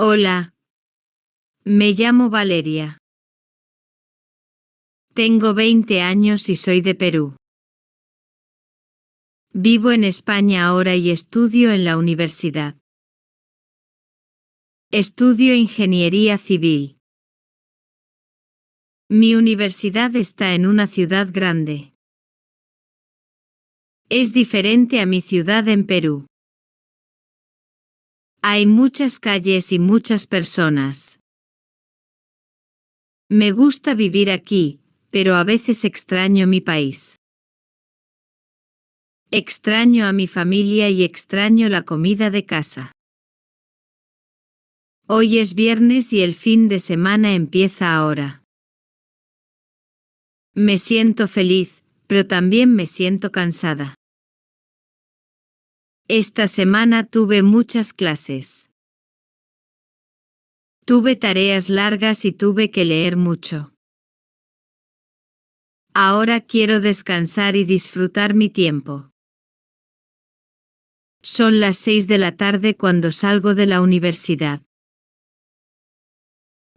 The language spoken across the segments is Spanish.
Hola, me llamo Valeria. Tengo 20 años y soy de Perú. Vivo en España ahora y estudio en la universidad. Estudio ingeniería civil. Mi universidad está en una ciudad grande. Es diferente a mi ciudad en Perú. Hay muchas calles y muchas personas. Me gusta vivir aquí, pero a veces extraño mi país. Extraño a mi familia y extraño la comida de casa. Hoy es viernes y el fin de semana empieza ahora. Me siento feliz, pero también me siento cansada. Esta semana tuve muchas clases. Tuve tareas largas y tuve que leer mucho. Ahora quiero descansar y disfrutar mi tiempo. Son las 6 de la tarde cuando salgo de la universidad.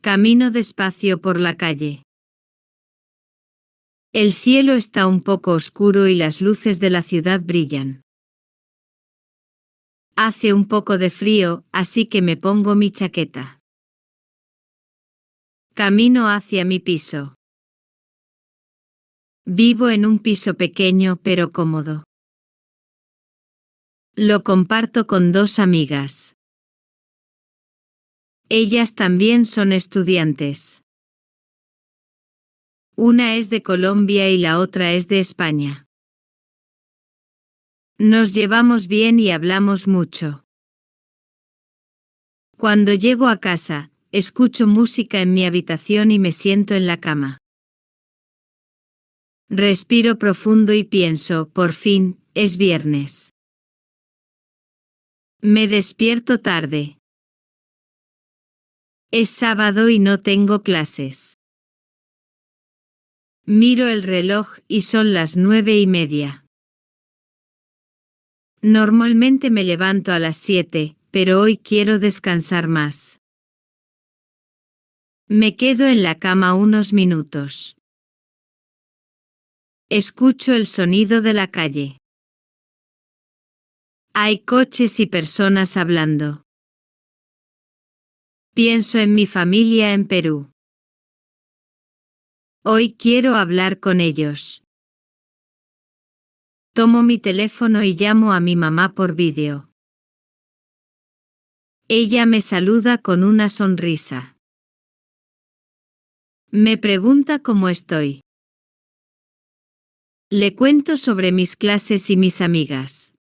Camino despacio por la calle. El cielo está un poco oscuro y las luces de la ciudad brillan. Hace un poco de frío, así que me pongo mi chaqueta. Camino hacia mi piso. Vivo en un piso pequeño pero cómodo. Lo comparto con 2 amigas. Ellas también son estudiantes. Una es de Colombia y la otra es de España. Nos llevamos bien y hablamos mucho. Cuando llego a casa, escucho música en mi habitación y me siento en la cama. Respiro profundo y pienso, por fin, es viernes. Me despierto tarde. Es sábado y no tengo clases. Miro el reloj y son las 9:30. Normalmente me levanto a las 7, pero hoy quiero descansar más. Me quedo en la cama unos minutos. Escucho el sonido de la calle. Hay coches y personas hablando. Pienso en mi familia en Perú. Hoy quiero hablar con ellos. Tomo mi teléfono y llamo a mi mamá por vídeo. Ella me saluda con una sonrisa. Me pregunta cómo estoy. Le cuento sobre mis clases y mis amigas.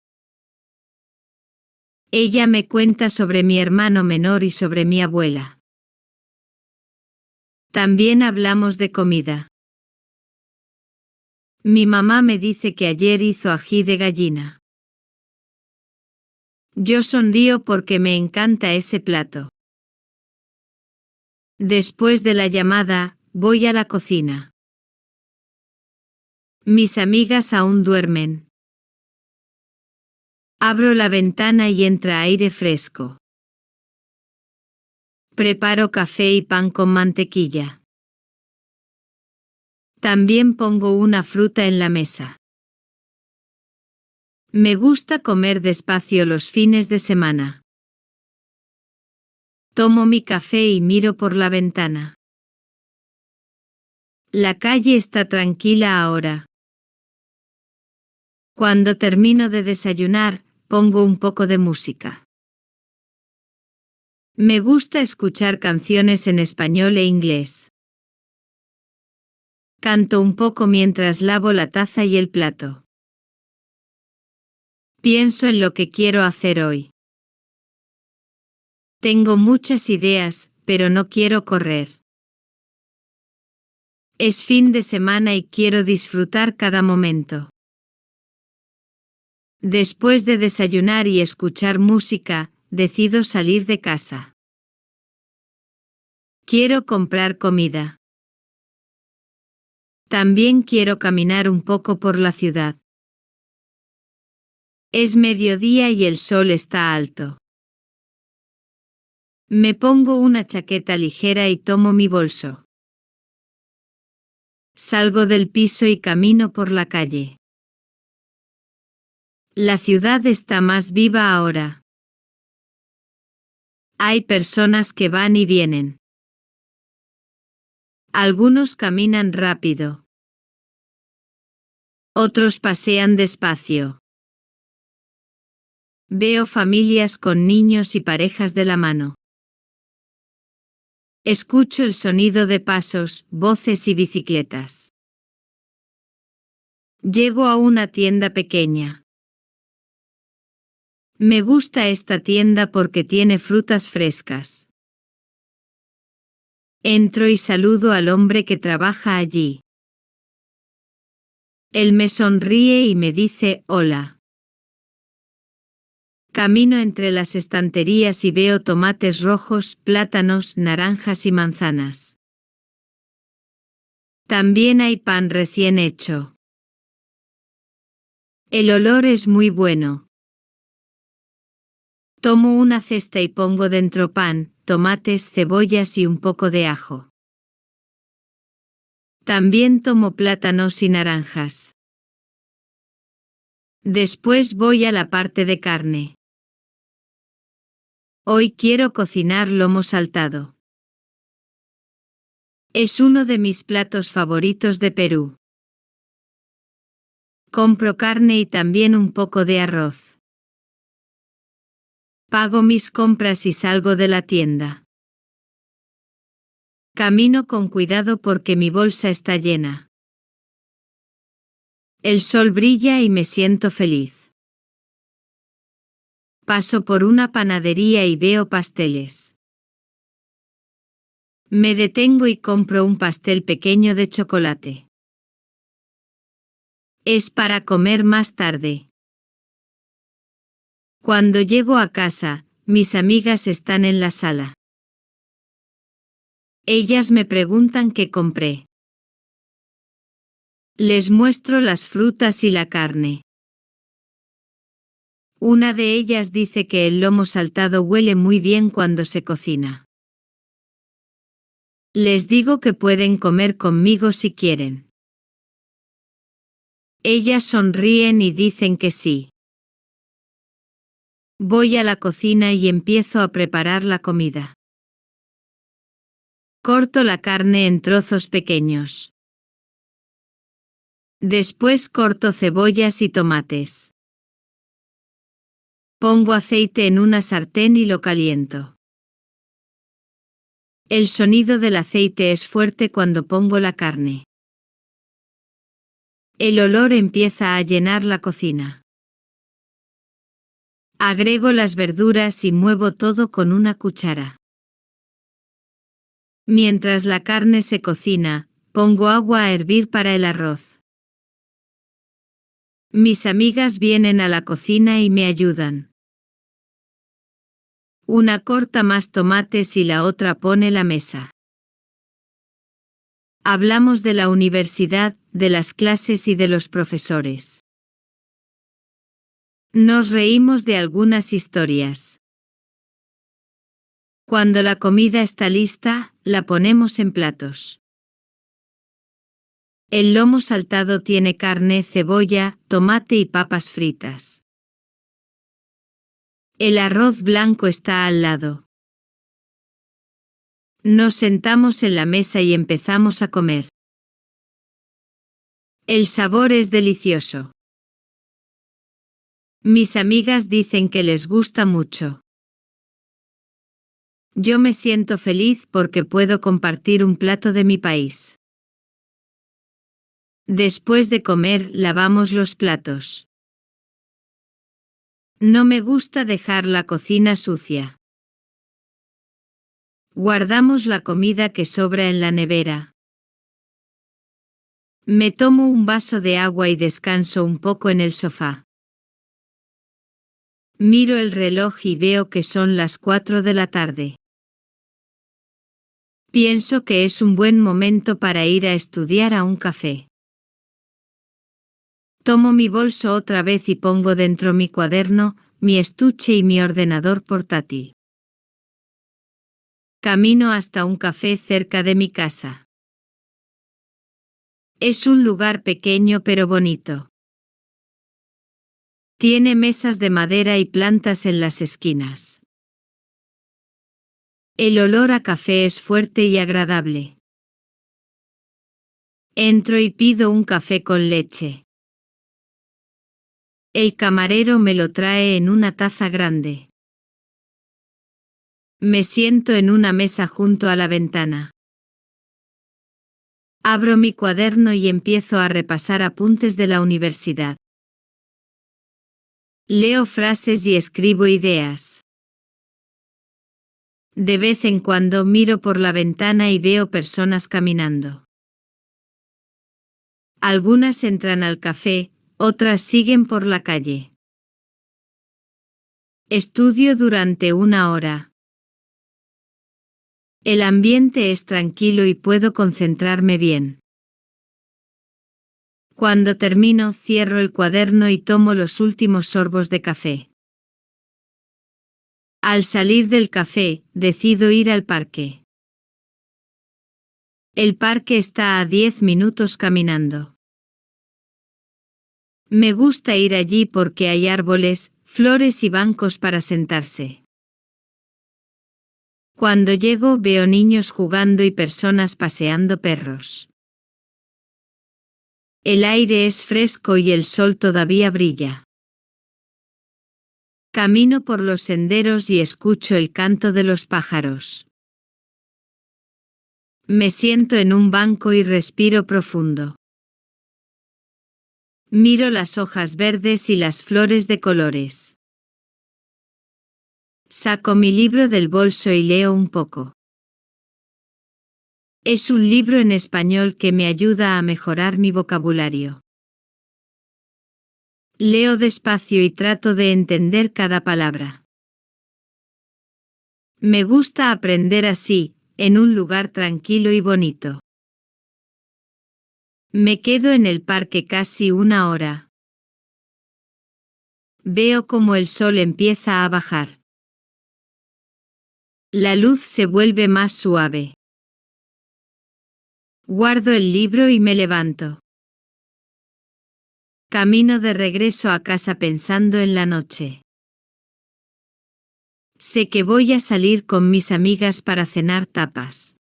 Ella me cuenta sobre mi hermano menor y sobre mi abuela. También hablamos de comida. Mi mamá me dice que ayer hizo ají de gallina. Yo sonrío porque me encanta ese plato. Después de la llamada, voy a la cocina. Mis amigas aún duermen. Abro la ventana y entra aire fresco. Preparo café y pan con mantequilla. También pongo una fruta en la mesa. Me gusta comer despacio los fines de semana. Tomo mi café y miro por la ventana. La calle está tranquila ahora. Cuando termino de desayunar, pongo un poco de música. Me gusta escuchar canciones en español e inglés. Canto un poco mientras lavo la taza y el plato. Pienso en lo que quiero hacer hoy. Tengo muchas ideas, pero no quiero correr. Es fin de semana y quiero disfrutar cada momento. Después de desayunar y escuchar música, decido salir de casa. Quiero comprar comida. También quiero caminar un poco por la ciudad. Es mediodía y el sol está alto. Me pongo una chaqueta ligera y tomo mi bolso. Salgo del piso y camino por la calle. La ciudad está más viva ahora. Hay personas que van y vienen. Algunos caminan rápido. Otros pasean despacio. Veo familias con niños y parejas de la mano. Escucho el sonido de pasos, voces y bicicletas. Llego a una tienda pequeña. Me gusta esta tienda porque tiene frutas frescas. Entro y saludo al hombre que trabaja allí. Él me sonríe y me dice hola. Camino entre las estanterías y veo tomates rojos, plátanos, naranjas y manzanas. También hay pan recién hecho. El olor es muy bueno. Tomo una cesta y pongo dentro pan, tomates, cebollas y un poco de ajo. También tomo plátanos y naranjas. Después voy a la parte de carne. Hoy quiero cocinar lomo saltado. Es uno de mis platos favoritos de Perú. Compro carne y también un poco de arroz. Pago mis compras y salgo de la tienda. Camino con cuidado porque mi bolsa está llena. El sol brilla y me siento feliz. Paso por una panadería y veo pasteles. Me detengo y compro un pastel pequeño de chocolate. Es para comer más tarde. Cuando llego a casa, mis amigas están en la sala. Ellas me preguntan qué compré. Les muestro las frutas y la carne. Una de ellas dice que el lomo saltado huele muy bien cuando se cocina. Les digo que pueden comer conmigo si quieren. Ellas sonríen y dicen que sí. Voy a la cocina y empiezo a preparar la comida. Corto la carne en trozos pequeños. Después corto cebollas y tomates. Pongo aceite en una sartén y lo caliento. El sonido del aceite es fuerte cuando pongo la carne. El olor empieza a llenar la cocina. Agrego las verduras y muevo todo con una cuchara. Mientras la carne se cocina, pongo agua a hervir para el arroz. Mis amigas vienen a la cocina y me ayudan. Una corta más tomates y la otra pone la mesa. Hablamos de la universidad, de las clases y de los profesores. Nos reímos de algunas historias. Cuando la comida está lista, la ponemos en platos. El lomo saltado tiene carne, cebolla, tomate y papas fritas. El arroz blanco está al lado. Nos sentamos en la mesa y empezamos a comer. El sabor es delicioso. Mis amigas dicen que les gusta mucho. Yo me siento feliz porque puedo compartir un plato de mi país. Después de comer, lavamos los platos. No me gusta dejar la cocina sucia. Guardamos la comida que sobra en la nevera. Me tomo un vaso de agua y descanso un poco en el sofá. Miro el reloj y veo que son las 4 de la tarde. Pienso que es un buen momento para ir a estudiar a un café. Tomo mi bolso otra vez y pongo dentro mi cuaderno, mi estuche y mi ordenador portátil. Camino hasta un café cerca de mi casa. Es un lugar pequeño pero bonito. Tiene mesas de madera y plantas en las esquinas. El olor a café es fuerte y agradable. Entro y pido un café con leche. El camarero me lo trae en una taza grande. Me siento en una mesa junto a la ventana. Abro mi cuaderno y empiezo a repasar apuntes de la universidad. Leo frases y escribo ideas. De vez en cuando miro por la ventana y veo personas caminando. Algunas entran al café, otras siguen por la calle. Estudio durante 1 hora. El ambiente es tranquilo y puedo concentrarme bien. Cuando termino, cierro el cuaderno y tomo los últimos sorbos de café. Al salir del café, decido ir al parque. El parque está a 10 minutos caminando. Me gusta ir allí porque hay árboles, flores y bancos para sentarse. Cuando llego veo niños jugando y personas paseando perros. El aire es fresco y el sol todavía brilla. Camino por los senderos y escucho el canto de los pájaros. Me siento en un banco y respiro profundo. Miro las hojas verdes y las flores de colores. Saco mi libro del bolso y leo un poco. Es un libro en español que me ayuda a mejorar mi vocabulario. Leo despacio y trato de entender cada palabra. Me gusta aprender así, en un lugar tranquilo y bonito. Me quedo en el parque casi 1 hora. Veo cómo el sol empieza a bajar. La luz se vuelve más suave. Guardo el libro y me levanto. Camino de regreso a casa pensando en la noche. Sé que voy a salir con mis amigas para cenar tapas.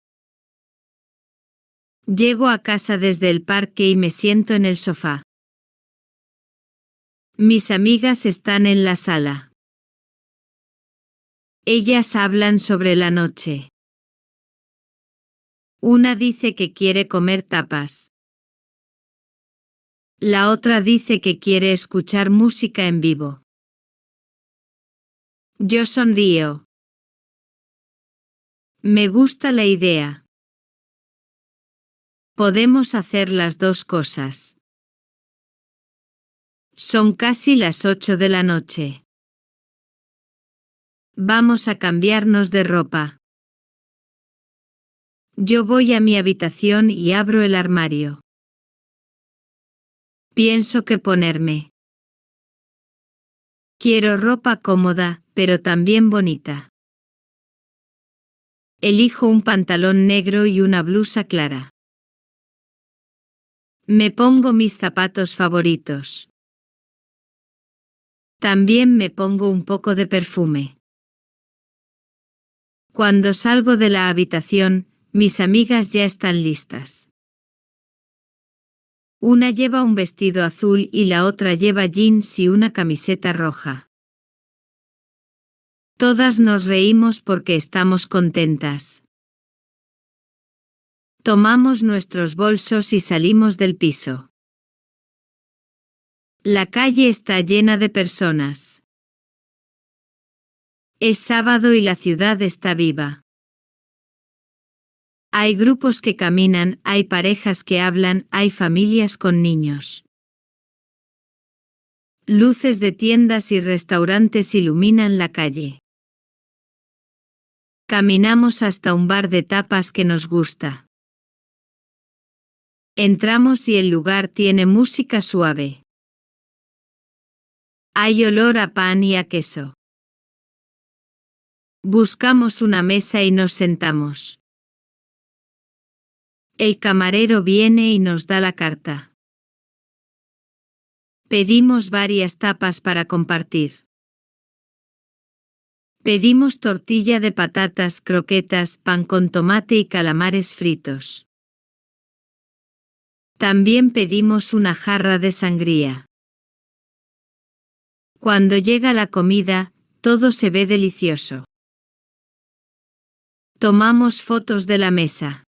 Llego a casa desde el parque y me siento en el sofá. Mis amigas están en la sala. Ellas hablan sobre la noche. Una dice que quiere comer tapas. La otra dice que quiere escuchar música en vivo. Yo sonrío. Me gusta la idea. Podemos hacer las dos cosas. Son casi las 8 de la noche. Vamos a cambiarnos de ropa. Yo voy a mi habitación y abro el armario. Pienso qué ponerme. Quiero ropa cómoda, pero también bonita. Elijo un pantalón negro y una blusa clara. Me pongo mis zapatos favoritos. También me pongo un poco de perfume. Cuando salgo de la habitación, mis amigas ya están listas. Una lleva un vestido azul y la otra lleva jeans y una camiseta roja. Todas nos reímos porque estamos contentas. Tomamos nuestros bolsos y salimos del piso. La calle está llena de personas. Es sábado y la ciudad está viva. Hay grupos que caminan, hay parejas que hablan, hay familias con niños. Luces de tiendas y restaurantes iluminan la calle. Caminamos hasta un bar de tapas que nos gusta. Entramos y el lugar tiene música suave. Hay olor a pan y a queso. Buscamos una mesa y nos sentamos. El camarero viene y nos da la carta. Pedimos varias tapas para compartir. Pedimos tortilla de patatas, croquetas, pan con tomate y calamares fritos. También pedimos una jarra de sangría. Cuando llega la comida, todo se ve delicioso. Tomamos fotos de la mesa.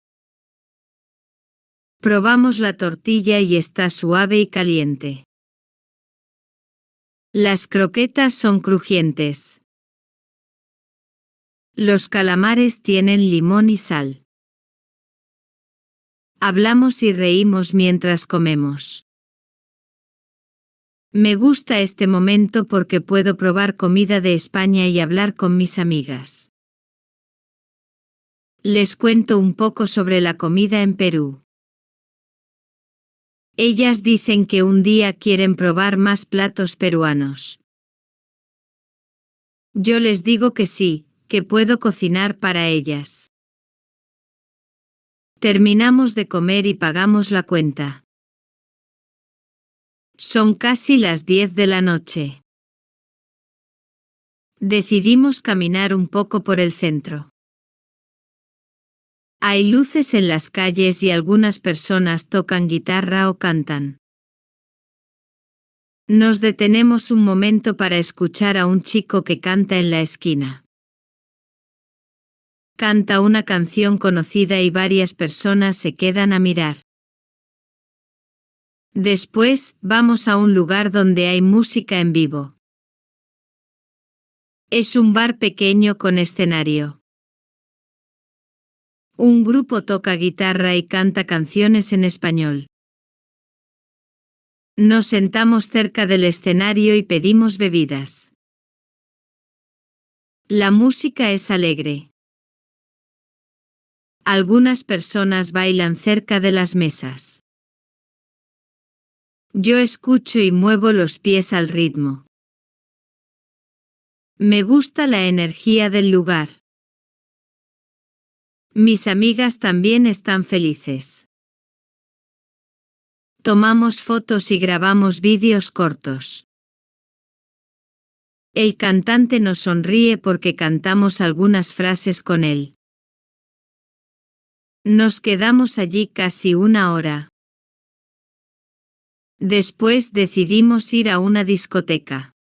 Probamos la tortilla y está suave y caliente. Las croquetas son crujientes. Los calamares tienen limón y sal. Hablamos y reímos mientras comemos. Me gusta este momento porque puedo probar comida de España y hablar con mis amigas. Les cuento un poco sobre la comida en Perú. Ellas dicen que un día quieren probar más platos peruanos. Yo les digo que sí, que puedo cocinar para ellas. Terminamos de comer y pagamos la cuenta. Son casi las 10 de la noche. Decidimos caminar un poco por el centro. Hay luces en las calles y algunas personas tocan guitarra o cantan. Nos detenemos un momento para escuchar a un chico que canta en la esquina. Canta una canción conocida y varias personas se quedan a mirar. Después, vamos a un lugar donde hay música en vivo. Es un bar pequeño con escenario. Un grupo toca guitarra y canta canciones en español. Nos sentamos cerca del escenario y pedimos bebidas. La música es alegre. Algunas personas bailan cerca de las mesas. Yo escucho y muevo los pies al ritmo. Me gusta la energía del lugar. Mis amigas también están felices. Tomamos fotos y grabamos vídeos cortos. El cantante nos sonríe porque cantamos algunas frases con él. Nos quedamos allí casi una hora. Después decidimos ir a una discoteca.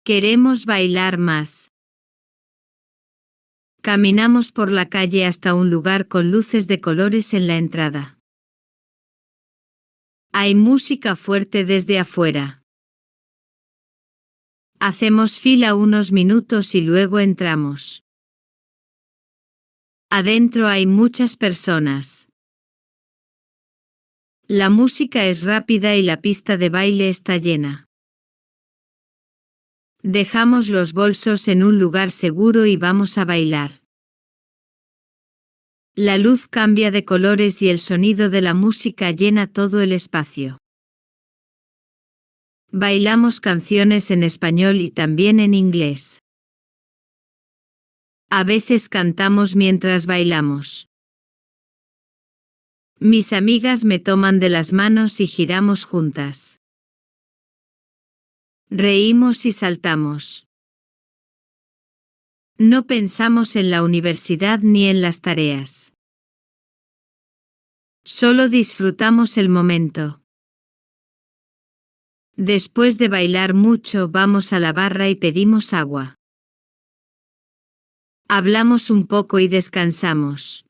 Queremos bailar más. Caminamos por la calle hasta un lugar con luces de colores en la entrada. Hay música fuerte desde afuera. Hacemos fila unos minutos y luego entramos. Adentro hay muchas personas. La música es rápida y la pista de baile está llena. Dejamos los bolsos en un lugar seguro y vamos a bailar. La luz cambia de colores y el sonido de la música llena todo el espacio. Bailamos canciones en español y también en inglés. A veces cantamos mientras bailamos. Mis amigas me toman de las manos y giramos juntas. Reímos y saltamos. No pensamos en la universidad ni en las tareas. Solo disfrutamos el momento. Después de bailar mucho, vamos a la barra y pedimos agua. Hablamos un poco y descansamos.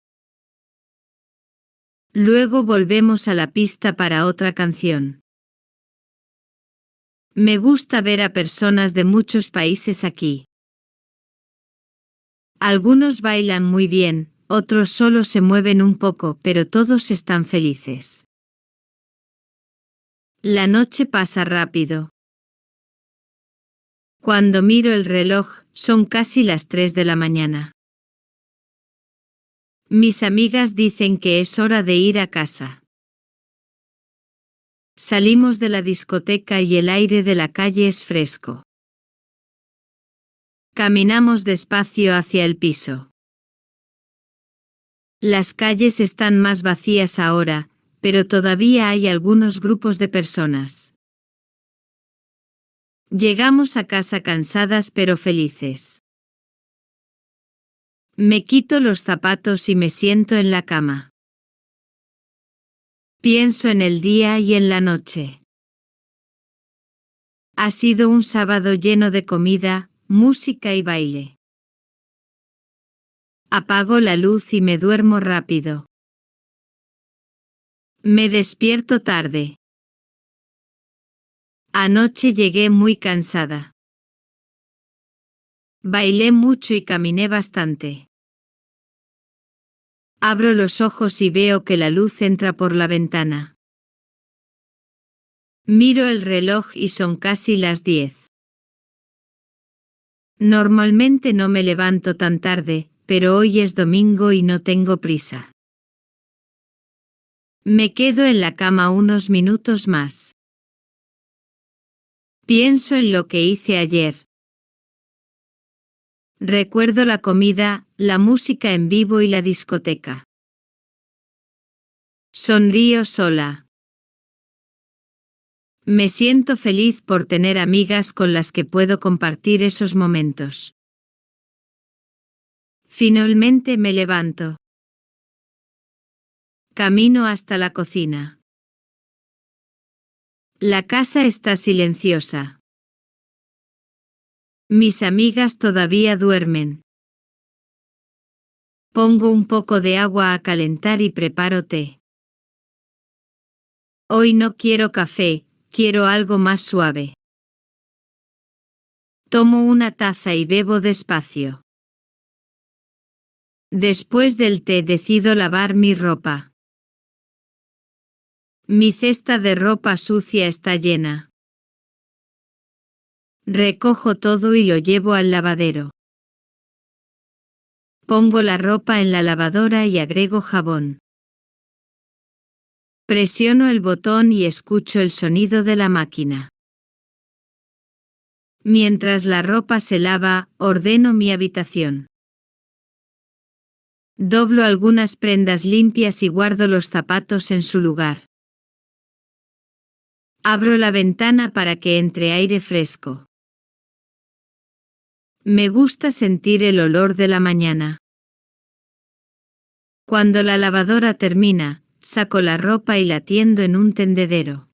Luego volvemos a la pista para otra canción. Me gusta ver a personas de muchos países aquí. Algunos bailan muy bien, otros solo se mueven un poco, pero todos están felices. La noche pasa rápido. Cuando miro el reloj, son casi las 3 de la mañana. Mis amigas dicen que es hora de ir a casa. Salimos de la discoteca y el aire de la calle es fresco. Caminamos despacio hacia el piso. Las calles están más vacías ahora, pero todavía hay algunos grupos de personas. Llegamos a casa cansadas pero felices. Me quito los zapatos y me siento en la cama. Pienso en el día y en la noche. Ha sido un sábado lleno de comida, música y baile. Apago la luz y me duermo rápido. Me despierto tarde. Anoche llegué muy cansada. Bailé mucho y caminé bastante. Abro los ojos y veo que la luz entra por la ventana. Miro el reloj y son casi las 10. Normalmente no me levanto tan tarde, pero hoy es domingo y no tengo prisa. Me quedo en la cama unos minutos más. Pienso en lo que hice ayer. Recuerdo la comida, la música en vivo y la discoteca. Sonrío sola. Me siento feliz por tener amigas con las que puedo compartir esos momentos. Finalmente me levanto. Camino hasta la cocina. La casa está silenciosa. Mis amigas todavía duermen. Pongo un poco de agua a calentar y preparo té. Hoy no quiero café, quiero algo más suave. Tomo una taza y bebo despacio. Después del té decido lavar mi ropa. Mi cesta de ropa sucia está llena. Recojo todo y lo llevo al lavadero. Pongo la ropa en la lavadora y agrego jabón. Presiono el botón y escucho el sonido de la máquina. Mientras la ropa se lava, ordeno mi habitación. Doblo algunas prendas limpias y guardo los zapatos en su lugar. Abro la ventana para que entre aire fresco. Me gusta sentir el olor de la mañana. Cuando la lavadora termina, saco la ropa y la tiendo en un tendedero.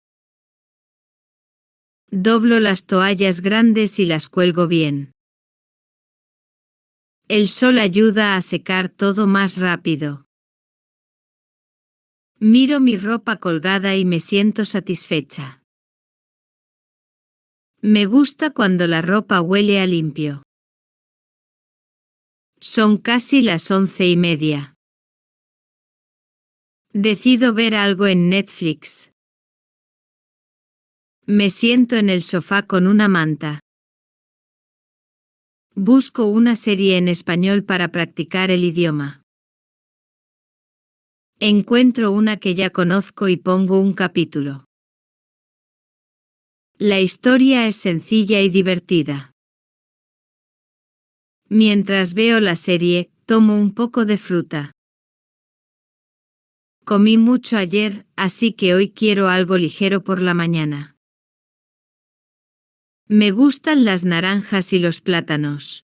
Doblo las toallas grandes y las cuelgo bien. El sol ayuda a secar todo más rápido. Miro mi ropa colgada y me siento satisfecha. Me gusta cuando la ropa huele a limpio. Son casi las 11:30. Decido ver algo en Netflix. Me siento en el sofá con una manta. Busco una serie en español para practicar el idioma. Encuentro una que ya conozco y pongo un capítulo. La historia es sencilla y divertida. Mientras veo la serie, tomo un poco de fruta. Comí mucho ayer, así que hoy quiero algo ligero por la mañana. Me gustan las naranjas y los plátanos.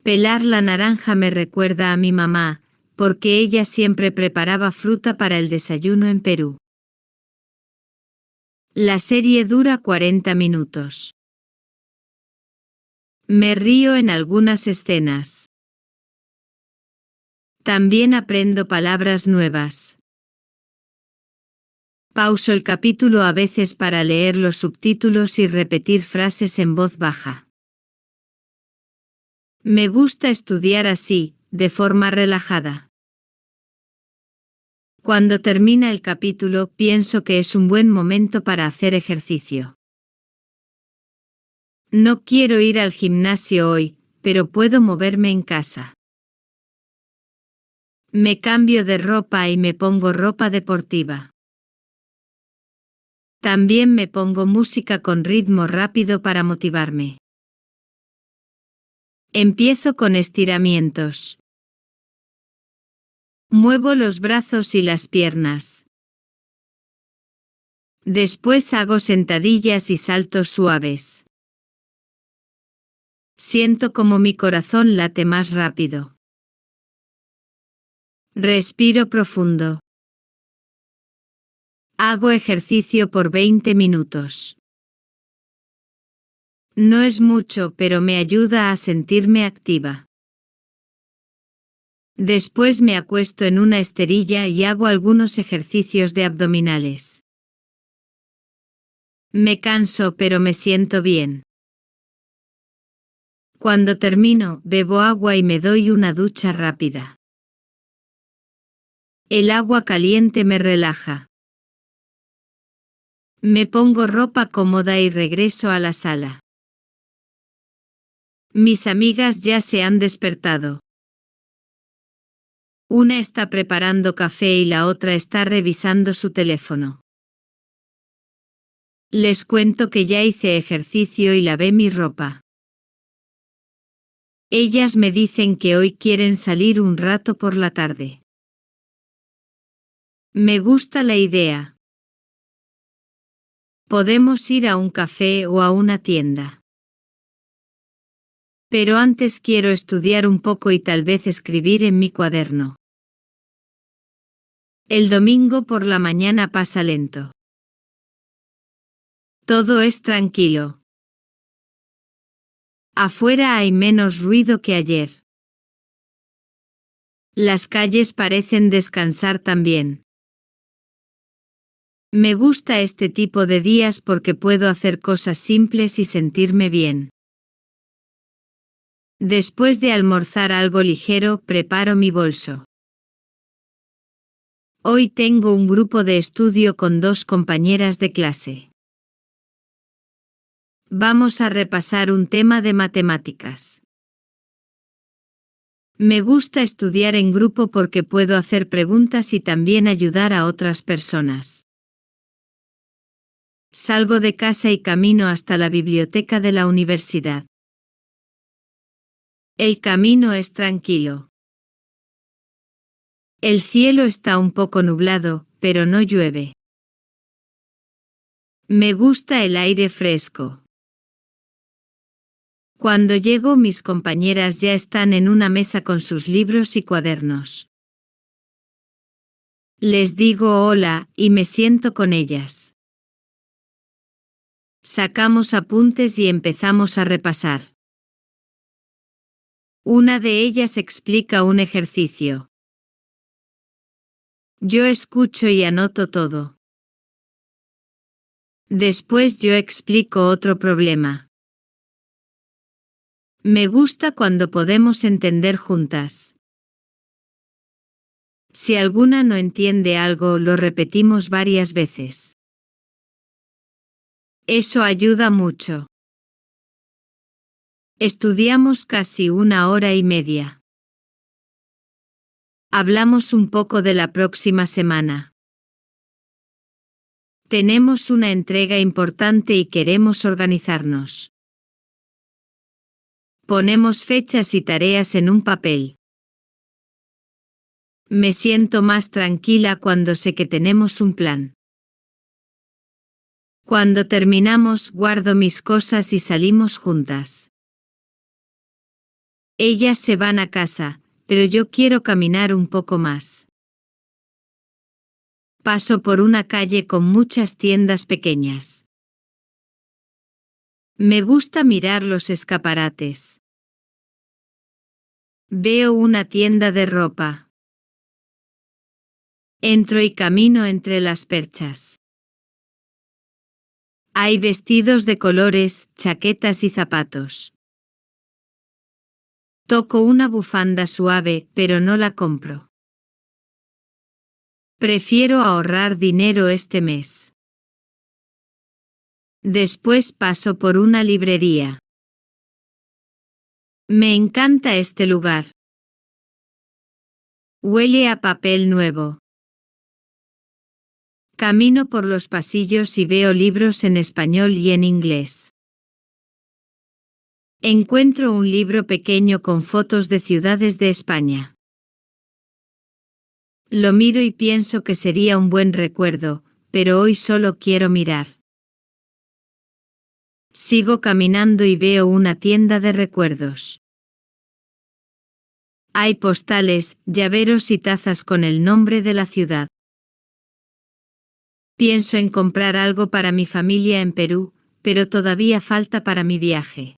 Pelar la naranja me recuerda a mi mamá, porque ella siempre preparaba fruta para el desayuno en Perú. La serie dura 40 minutos. Me río en algunas escenas. También aprendo palabras nuevas. Pauso el capítulo a veces para leer los subtítulos y repetir frases en voz baja. Me gusta estudiar así, de forma relajada. Cuando termina el capítulo, pienso que es un buen momento para hacer ejercicio. No quiero ir al gimnasio hoy, pero puedo moverme en casa. Me cambio de ropa y me pongo ropa deportiva. También me pongo música con ritmo rápido para motivarme. Empiezo con estiramientos. Muevo los brazos y las piernas. Después hago sentadillas y saltos suaves. Siento como mi corazón late más rápido. Respiro profundo. Hago ejercicio por 20 minutos. No es mucho, pero me ayuda a sentirme activa. Después me acuesto en una esterilla y hago algunos ejercicios de abdominales. Me canso, pero me siento bien. Cuando termino, bebo agua y me doy una ducha rápida. El agua caliente me relaja. Me pongo ropa cómoda y regreso a la sala. Mis amigas ya se han despertado. Una está preparando café y la otra está revisando su teléfono. Les cuento que ya hice ejercicio y lavé mi ropa. Ellas me dicen que hoy quieren salir un rato por la tarde. Me gusta la idea. Podemos ir a un café o a una tienda. Pero antes quiero estudiar un poco y tal vez escribir en mi cuaderno. El domingo por la mañana pasa lento. Todo es tranquilo. Afuera hay menos ruido que ayer. Las calles parecen descansar también. Me gusta este tipo de días porque puedo hacer cosas simples y sentirme bien. Después de almorzar algo ligero, preparo mi bolso. Hoy tengo un grupo de estudio con 2 compañeras de clase. Vamos a repasar un tema de matemáticas. Me gusta estudiar en grupo porque puedo hacer preguntas y también ayudar a otras personas. Salgo de casa y camino hasta la biblioteca de la universidad. El camino es tranquilo. El cielo está un poco nublado, pero no llueve. Me gusta el aire fresco. Cuando llego, mis compañeras ya están en una mesa con sus libros y cuadernos. Les digo hola y me siento con ellas. Sacamos apuntes y empezamos a repasar. Una de ellas explica un ejercicio. Yo escucho y anoto todo. Después yo explico otro problema. Me gusta cuando podemos entender juntas. Si alguna no entiende algo, lo repetimos varias veces. Eso ayuda mucho. Estudiamos casi 1 hora y media. Hablamos un poco de la próxima semana. Tenemos una entrega importante y queremos organizarnos. Ponemos fechas y tareas en un papel. Me siento más tranquila cuando sé que tenemos un plan. Cuando terminamos, guardo mis cosas y salimos juntas. Ellas se van a casa, pero yo quiero caminar un poco más. Paso por una calle con muchas tiendas pequeñas. Me gusta mirar los escaparates. Veo una tienda de ropa. Entro y camino entre las perchas. Hay vestidos de colores, chaquetas y zapatos. Toco una bufanda suave, pero no la compro. Prefiero ahorrar dinero este mes. Después paso por una librería. Me encanta este lugar. Huele a papel nuevo. Camino por los pasillos y veo libros en español y en inglés. Encuentro un libro pequeño con fotos de ciudades de España. Lo miro y pienso que sería un buen recuerdo, pero hoy solo quiero mirar. Sigo caminando y veo una tienda de recuerdos. Hay postales, llaveros y tazas con el nombre de la ciudad. Pienso en comprar algo para mi familia en Perú, pero todavía falta para mi viaje.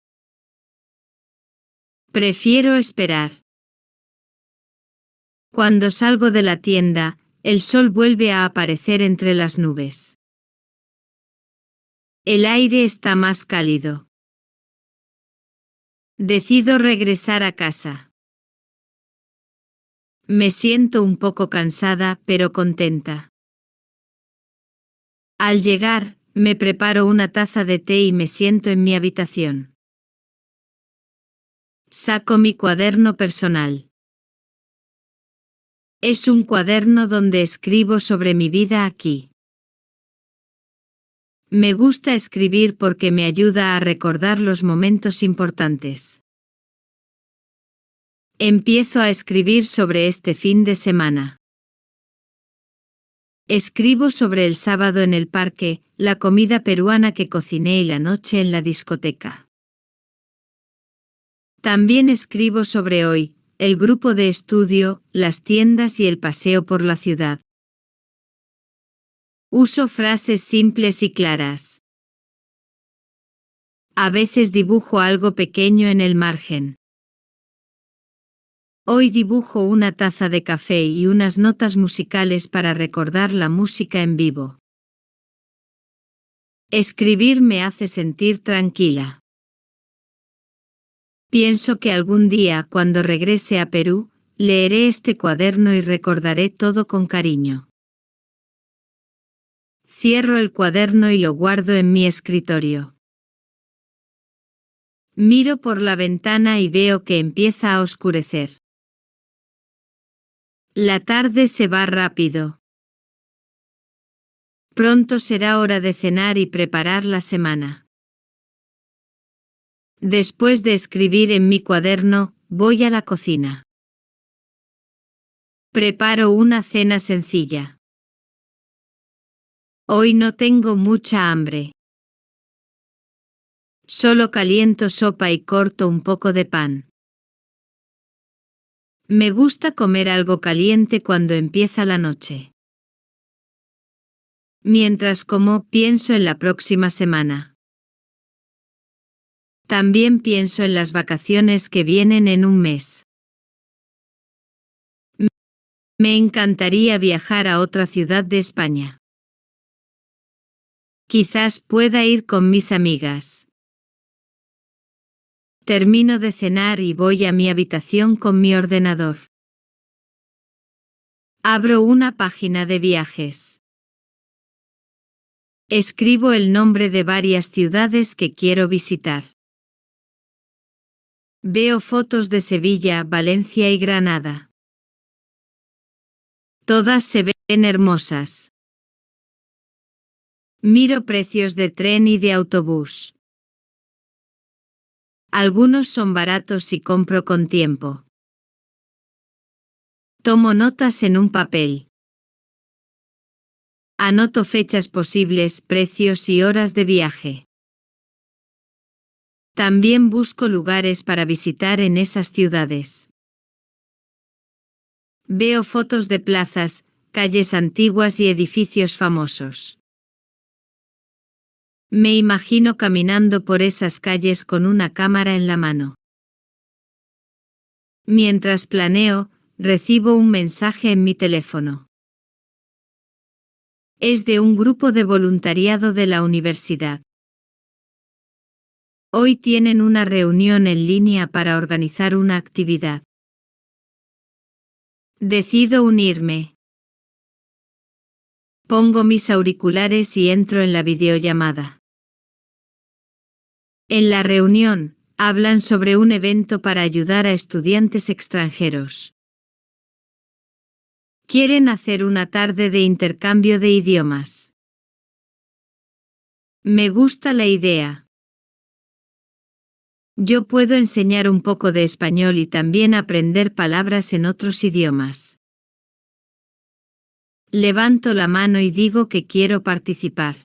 Prefiero esperar. Cuando salgo de la tienda, el sol vuelve a aparecer entre las nubes. El aire está más cálido. Decido regresar a casa. Me siento un poco cansada, pero contenta. Al llegar, me preparo una taza de té y me siento en mi habitación. Saco mi cuaderno personal. Es un cuaderno donde escribo sobre mi vida aquí. Me gusta escribir porque me ayuda a recordar los momentos importantes. Empiezo a escribir sobre este fin de semana. Escribo sobre el sábado en el parque, la comida peruana que cociné y la noche en la discoteca. También escribo sobre hoy, el grupo de estudio, las tiendas y el paseo por la ciudad. Uso frases simples y claras. A veces dibujo algo pequeño en el margen. Hoy dibujo una taza de café y unas notas musicales para recordar la música en vivo. Escribir me hace sentir tranquila. Pienso que algún día, cuando regrese a Perú, leeré este cuaderno y recordaré todo con cariño. Cierro el cuaderno y lo guardo en mi escritorio. Miro por la ventana y veo que empieza a oscurecer. La tarde se va rápido. Pronto será hora de cenar y preparar la semana. Después de escribir en mi cuaderno, voy a la cocina. Preparo una cena sencilla. Hoy no tengo mucha hambre. Solo caliento sopa y corto un poco de pan. Me gusta comer algo caliente cuando empieza la noche. Mientras como, pienso en la próxima semana. También pienso en las vacaciones que vienen en un mes. Me encantaría viajar a otra ciudad de España. Quizás pueda ir con mis amigas. Termino de cenar y voy a mi habitación con mi ordenador. Abro una página de viajes. Escribo el nombre de varias ciudades que quiero visitar. Veo fotos de Sevilla, Valencia y Granada. Todas se ven hermosas. Miro precios de tren y de autobús. Algunos son baratos y compro con tiempo. Tomo notas en un papel. Anoto fechas posibles, precios y horas de viaje. También busco lugares para visitar en esas ciudades. Veo fotos de plazas, calles antiguas y edificios famosos. Me imagino caminando por esas calles con una cámara en la mano. Mientras planeo, recibo un mensaje en mi teléfono. Es de un grupo de voluntariado de la universidad. Hoy tienen una reunión en línea para organizar una actividad. Decido unirme. Pongo mis auriculares y entro en la videollamada. En la reunión, hablan sobre un evento para ayudar a estudiantes extranjeros. Quieren hacer una tarde de intercambio de idiomas. Me gusta la idea. Yo puedo enseñar un poco de español y también aprender palabras en otros idiomas. Levanto la mano y digo que quiero participar.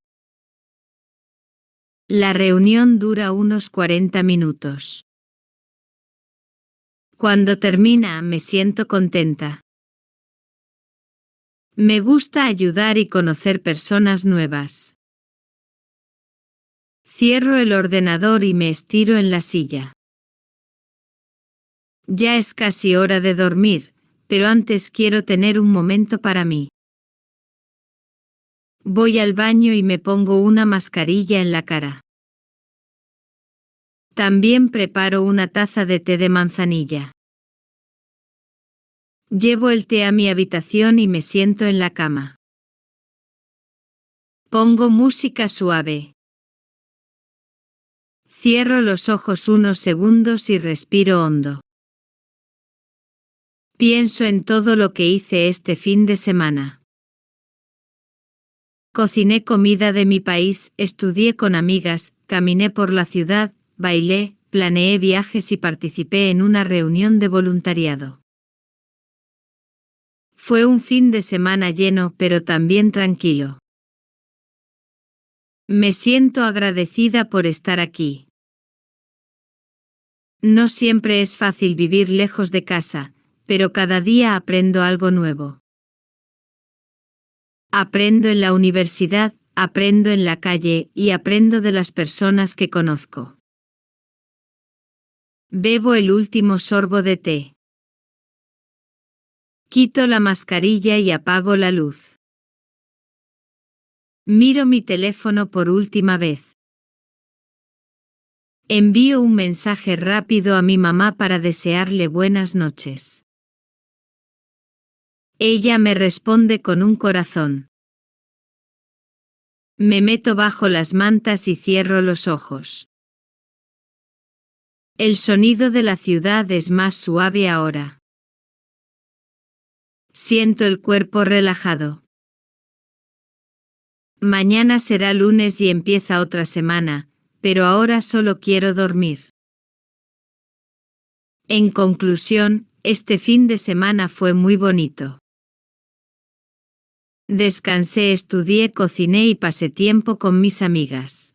La reunión dura unos 40 minutos. Cuando termina, me siento contenta. Me gusta ayudar y conocer personas nuevas. Cierro el ordenador y me estiro en la silla. Ya es casi hora de dormir, pero antes quiero tener un momento para mí. Voy al baño y me pongo una mascarilla en la cara. También preparo una taza de té de manzanilla. Llevo el té a mi habitación y me siento en la cama. Pongo música suave. Cierro los ojos unos segundos y respiro hondo. Pienso en todo lo que hice este fin de semana. Cociné comida de mi país, estudié con amigas, caminé por la ciudad, bailé, planeé viajes y participé en una reunión de voluntariado. Fue un fin de semana lleno pero también tranquilo. Me siento agradecida por estar aquí. No siempre es fácil vivir lejos de casa, pero cada día aprendo algo nuevo. Aprendo en la universidad, aprendo en la calle y aprendo de las personas que conozco. Bebo el último sorbo de té. Quito la mascarilla y apago la luz. Miro mi teléfono por última vez. Envío un mensaje rápido a mi mamá para desearle buenas noches. Ella me responde con un corazón. Me meto bajo las mantas y cierro los ojos. El sonido de la ciudad es más suave ahora. Siento el cuerpo relajado. Mañana será lunes y empieza otra semana, pero ahora solo quiero dormir. En conclusión, este fin de semana fue muy bonito. Descansé, estudié, cociné y pasé tiempo con mis amigas.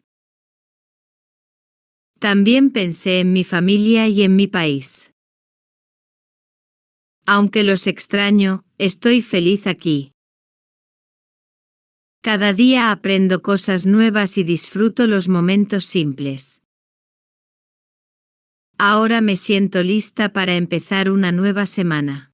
También pensé en mi familia y en mi país. Aunque los extraño, estoy feliz aquí. Cada día aprendo cosas nuevas y disfruto los momentos simples. Ahora me siento lista para empezar una nueva semana.